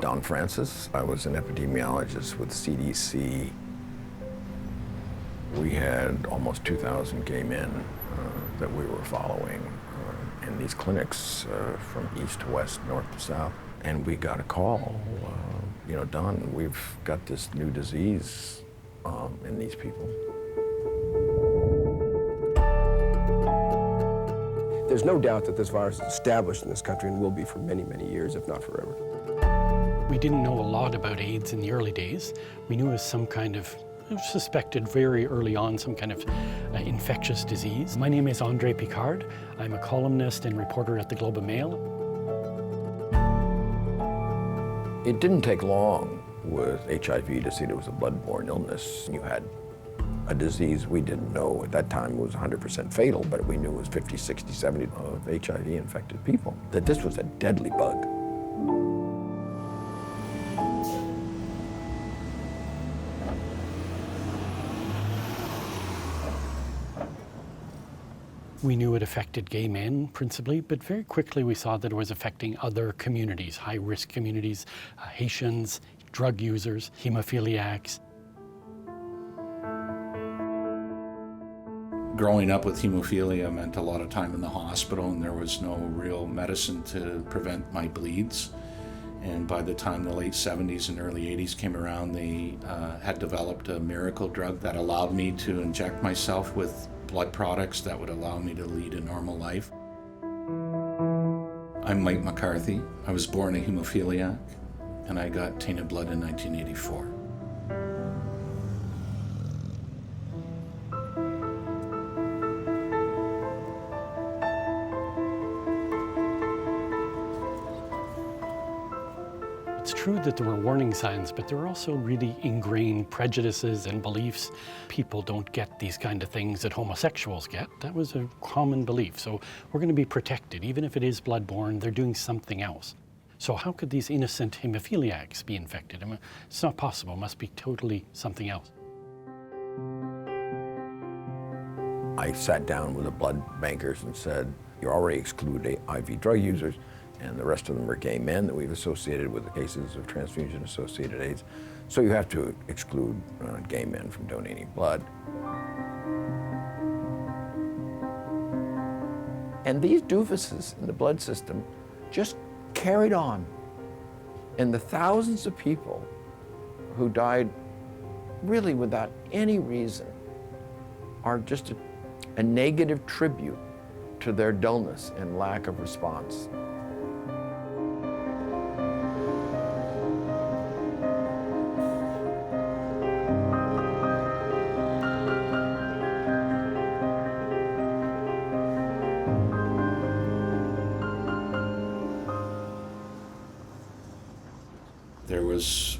Don Francis. I was an epidemiologist with CDC. We had almost 2,000 gay men that we were following in these clinics from east to west, north to south. And we got a call, Don, we've got this new disease in these people. There's no doubt that this virus is established in this country and will be for many, many years, if not forever. We didn't know a lot about AIDS in the early days. We knew it was some kind of, suspected very early on, some kind of infectious disease. My name is André Picard. I'm a columnist and reporter at the Globe and Mail. It didn't take long with HIV to see it was a blood-borne illness. You had a disease we didn't know at that time was 100% fatal, but we knew it was 50, 60, 70 of HIV-infected people, that this was a deadly bug. We knew it affected gay men principally, but very quickly we saw that it was affecting other communities, high-risk communities, Haitians, drug users, hemophiliacs. Growing up with hemophilia meant a lot of time in the hospital, and there was no real medicine to prevent my bleeds. And by the time the late 70s and early 80s came around, they had developed a miracle drug that allowed me to inject myself with blood products that would allow me to lead a normal life. I'm Mike McCarthy. I was born a hemophiliac, and I got tainted blood in 1984. It's true that there were warning signs, but there were also really ingrained prejudices and beliefs. People don't get these kind of things that homosexuals get. That was a common belief. So we're going to be protected. Even if it is blood-borne, they're doing something else. So how could these innocent hemophiliacs be infected? I mean, it's not possible. It must be totally something else. I sat down with the blood bankers and said, you already exclude IV drug users, and the rest of them are gay men that we've associated with the cases of transfusion-associated AIDS. So you have to exclude gay men from donating blood. And these doofuses in the blood system just carried on. And the thousands of people who died really without any reason are just a negative tribute to their dullness and lack of response. There was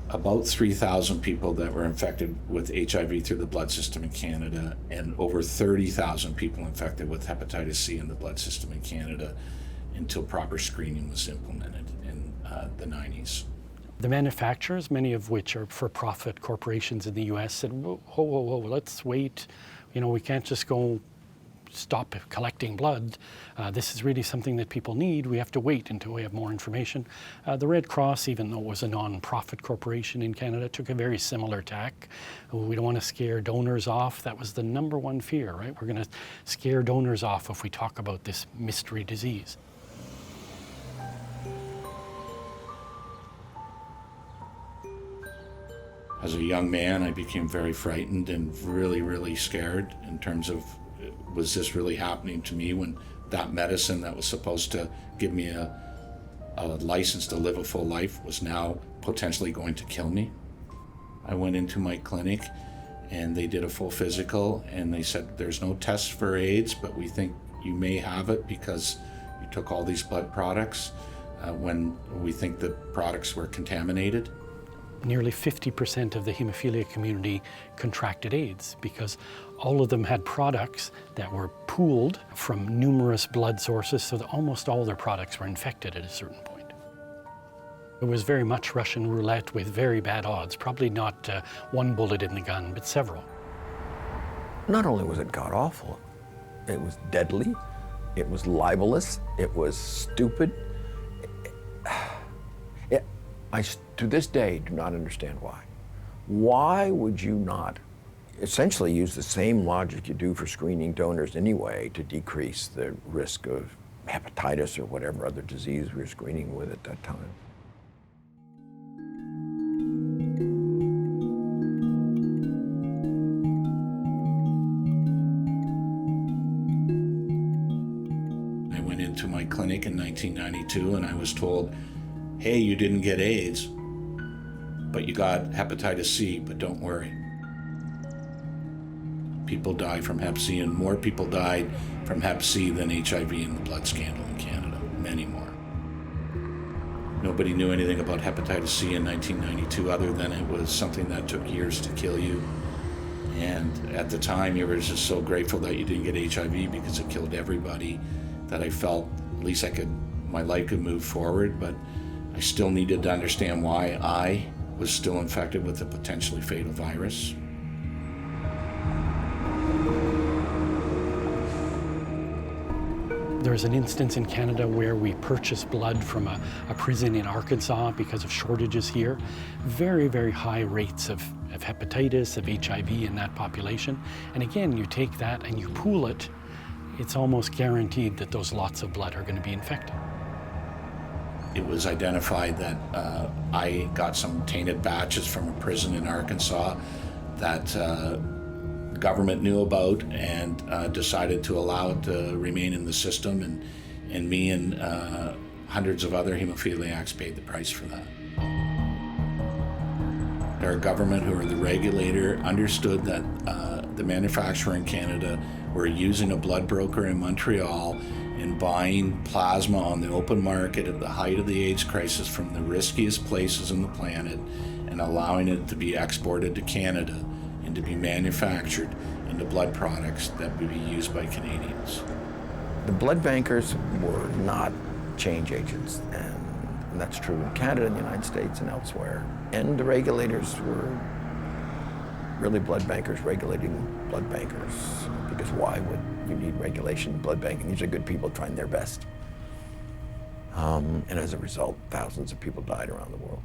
about 3,000 people that were infected with HIV through the blood system in Canada, and over 30,000 people infected with hepatitis C in the blood system in Canada until proper screening was implemented in the 90s. The manufacturers, many of which are for-profit corporations in the US, said, whoa, let's wait. We can't just go stop collecting blood. This is really something that people need. We have to wait until we have more information. The Red Cross, even though it was a non-profit corporation in Canada, took a very similar tack. We don't want to scare donors off. That was the #1 fear, right? We're going to scare donors off if we talk about this mystery disease. As a young man, I became very frightened and really, really scared in terms of, was this really happening to me when that medicine that was supposed to give me a license to live a full life was now potentially going to kill me? I went into my clinic and they did a full physical, and they said, there's no tests for AIDS, but we think you may have it because you took all these blood products when we think the products were contaminated. Nearly 50% of the hemophilia community contracted AIDS because all of them had products that were pooled from numerous blood sources, so that almost all their products were infected at a certain point. It was very much Russian roulette with very bad odds, probably not one bullet in the gun, but several. Not only was it god-awful, it was deadly, it was libelous, it was stupid. to this day, do not understand why. Why would you not essentially use the same logic you do for screening donors anyway to decrease the risk of hepatitis or whatever other disease we were screening with at that time? I went into my clinic in 1992 and I was told, hey, you didn't get AIDS, but you got hepatitis C, but don't worry. People die from hep C, and more people died from hep C than HIV in the blood scandal in Canada, many more. Nobody knew anything about hepatitis C in 1992 other than it was something that took years to kill you. And at the time, you were just so grateful that you didn't get HIV because it killed everybody, that I felt at least my life could move forward, but I still needed to understand why I was still infected with a potentially fatal virus. There's an instance in Canada where we purchased blood from a prison in Arkansas because of shortages here. Very, very high rates of hepatitis, of HIV in that population. And again, you take that and you pool it, it's almost guaranteed that those lots of blood are going to be infected. It was identified that I got some tainted batches from a prison in Arkansas that the government knew about and decided to allow it to remain in the system, and me and hundreds of other hemophiliacs paid the price for that. Our government, who are the regulator, understood that the manufacturer in Canada were using a blood broker in Montreal and buying plasma on the open market at the height of the AIDS crisis from the riskiest places on the planet and allowing it to be exported to Canada and to be manufactured into blood products that would be used by Canadians. The blood bankers were not change agents, and that's true in Canada, in the United States, and elsewhere. And the regulators were really blood bankers regulating blood bankers, because why would you need regulation in blood banking? These are good people trying their best. And as a result, thousands of people died around the world.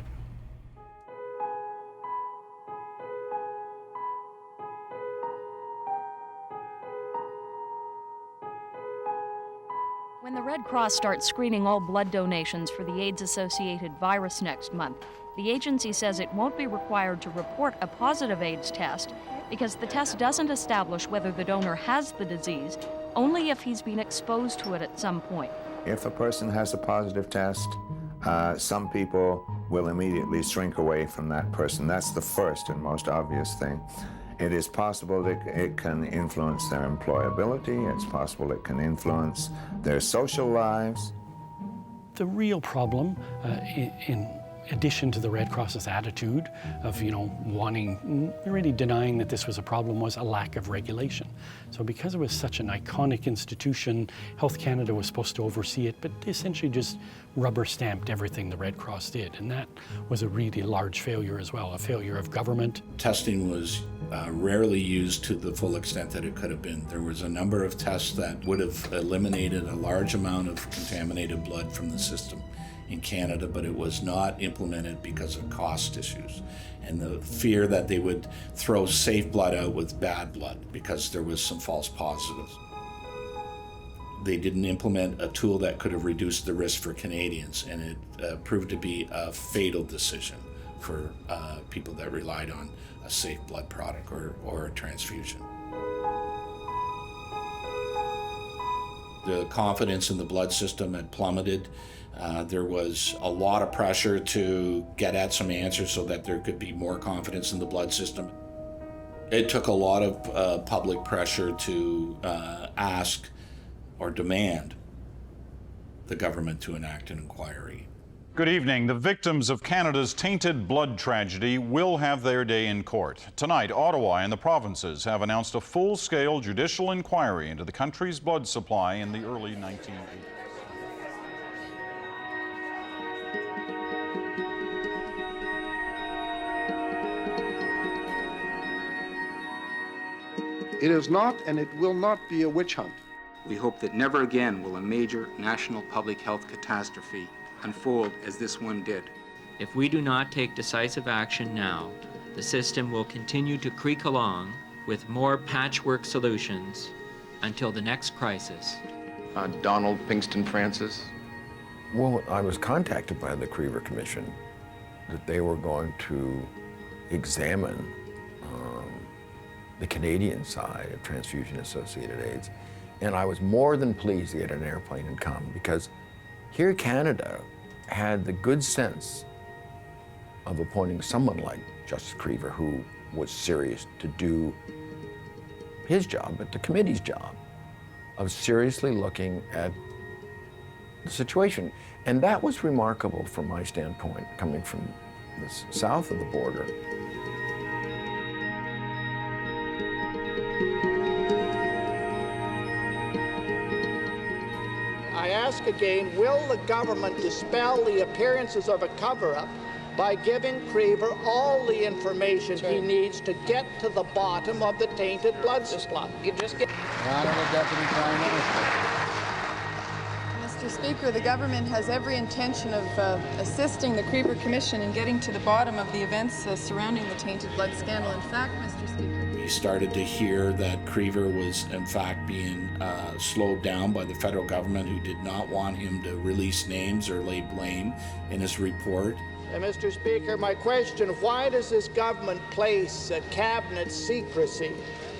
When the Red Cross starts screening all blood donations for the AIDS-associated virus next month, the agency says it won't be required to report a positive AIDS test because the test doesn't establish whether the donor has the disease, only if he's been exposed to it at some point. If a person has a positive test, some people will immediately shrink away from that person. That's the first and most obvious thing. It is possible that it can influence their employability. It's possible it can influence their social lives. The real problem in addition to the Red Cross's attitude of, wanting, really denying that this was a problem, was a lack of regulation. So because it was such an iconic institution, Health Canada was supposed to oversee it, but they essentially just rubber stamped everything the Red Cross did. And that was a really large failure as well, a failure of government. Testing was rarely used to the full extent that it could have been. There was a number of tests that would have eliminated a large amount of contaminated blood from the system in Canada, but it was not implemented because of cost issues and the fear that they would throw safe blood out with bad blood because there was some false positives. They didn't implement a tool that could have reduced the risk for Canadians, and it proved to be a fatal decision for people that relied on a safe blood product or a transfusion. The confidence in the blood system had plummeted. There was a lot of pressure to get at some answers so that there could be more confidence in the blood system. It took a lot of public pressure to ask or demand the government to enact an inquiry. Good evening. The victims of Canada's Tainted Blood tragedy will have their day in court. Tonight, Ottawa and the provinces have announced a full-scale judicial inquiry into the country's blood supply in the early 1980s. It is not, and it will not be, a witch hunt. We hope that never again will a major national public health catastrophe unfold as this one did. If we do not take decisive action now, the system will continue to creak along with more patchwork solutions until the next crisis. Donald Pinkston Francis. Well, I was contacted by the Krever Commission that they were going to examine the Canadian side of transfusion-associated AIDS. And I was more than pleased to get an airplane and come, because here Canada had the good sense of appointing someone like Justice Krever, who was serious to do his job, but the committee's job, of seriously looking at the situation. And that was remarkable from my standpoint, coming from the south of the border. I ask again, will the government dispel the appearances of a cover-up by giving Krever all the information he needs to get to the bottom of the tainted blood supply? The Honourable Deputy Prime Minister. Mr. Speaker, the government has every intention of assisting the Krever Commission in getting to the bottom of the events surrounding the tainted blood scandal. In fact, Mr. Speaker, We started to hear that Krever was in fact being slowed down by the federal government, who did not want him to release names or lay blame in his report. Mr. Speaker, my question, why does this government place cabinet secrecy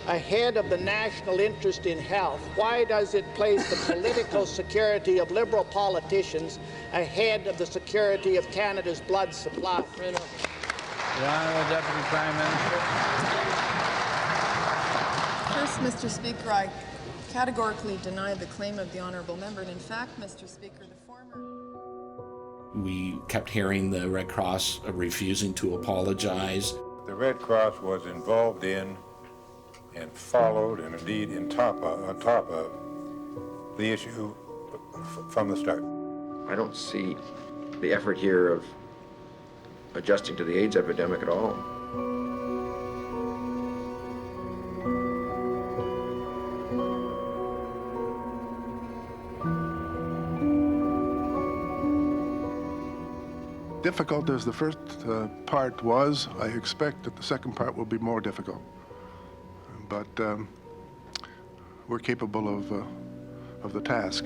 ahead of the national interest in health? Why does it place the political security of Liberal politicians ahead of the security of Canada's blood supply? The Honourable Deputy Prime Minister. first, Mr. Speaker, I categorically deny the claim of the honourable member. And in fact, Mr. Speaker, the former... We kept hearing the Red Cross refusing to apologize. The Red Cross was involved in and followed and indeed on top of the issue from the start. I don't see the effort here of adjusting to the AIDS epidemic at all. Difficult as the first part was, I expect that the second part will be more difficult. But we're capable of the task.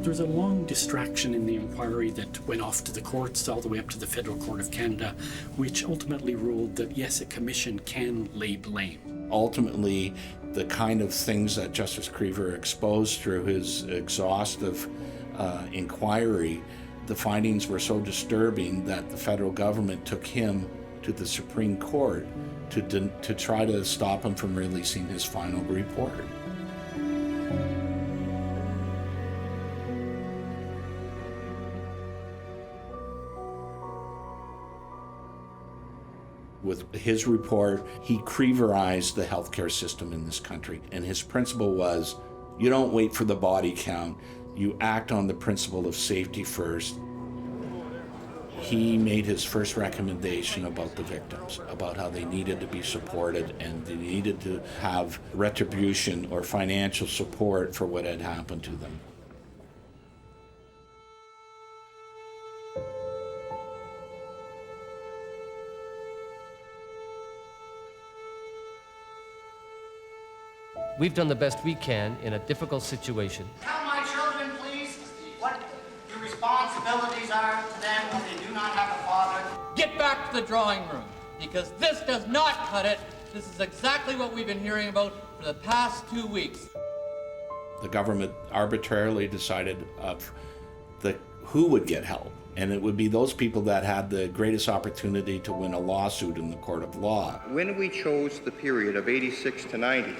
There was a long distraction in the inquiry that went off to the courts, all the way up to the Federal Court of Canada, which ultimately ruled that, yes, a commission can lay blame. Ultimately, the kind of things that Justice Krever exposed through his exhaustive inquiry, the findings were so disturbing that the federal government took him to the Supreme Court to try to stop him from releasing his final report. With his report, he Kreverized the healthcare system in this country. And his principle was, you don't wait for the body count, you act on the principle of safety first. He made his first recommendation about the victims, about how they needed to be supported and they needed to have retribution or financial support for what had happened to them. We've done the best we can in a difficult situation. Tell my children, please, what your responsibilities are to them when they do not have a father. Get back to the drawing room, because this does not cut it. This is exactly what we've been hearing about for the past 2 weeks. The government arbitrarily decided who would get help. And it would be those people that had the greatest opportunity to win a lawsuit in the court of law. When we chose the period of 86 to 90,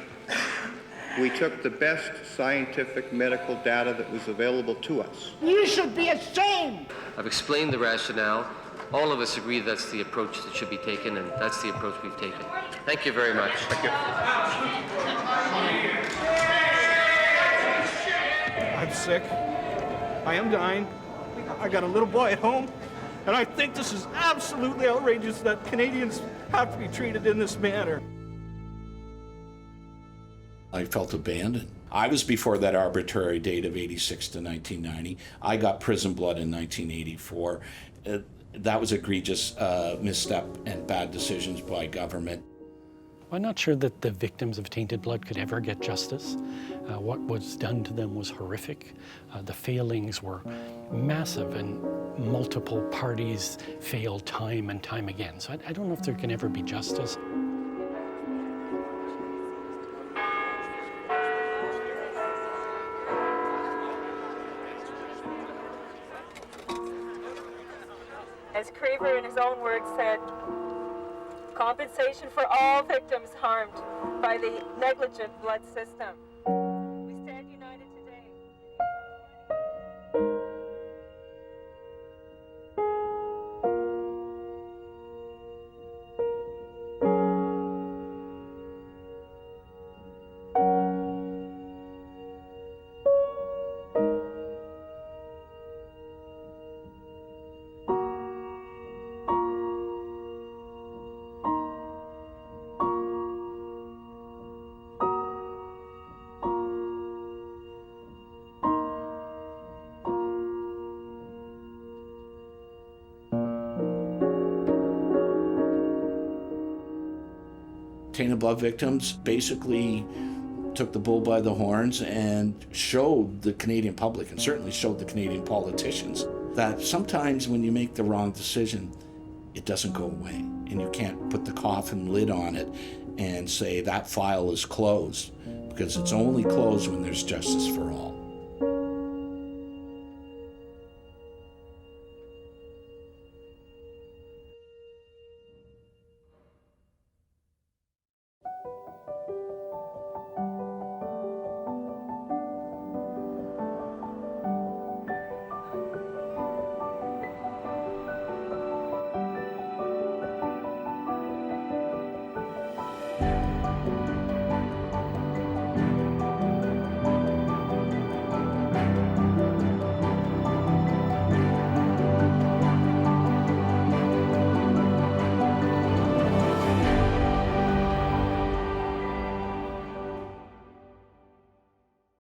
we took the best scientific medical data that was available to us. You should be ashamed! I've explained the rationale. All of us agree that's the approach that should be taken, and that's the approach we've taken. Thank you very much. Thank you. I'm sick. I am dying. I got a little boy at home, and I think this is absolutely outrageous that Canadians have to be treated in this manner. I felt abandoned. I was before that arbitrary date of 86 to 1990. I got prison blood in 1984. That was egregious misstep and bad decisions by government. I'm not sure that the victims of tainted blood could ever get justice. What was done to them was horrific. The failings were massive, and multiple parties failed time and time again. So I don't know if there can ever be justice. As Krever in his own words said, compensation for all victims harmed by the negligent blood system. We stand united today. Tainted blood victims basically took the bull by the horns and showed the Canadian public, and certainly showed the Canadian politicians, that sometimes when you make the wrong decision, it doesn't go away. And you can't put the coffin lid on it and say that file is closed, because it's only closed when there's justice for all.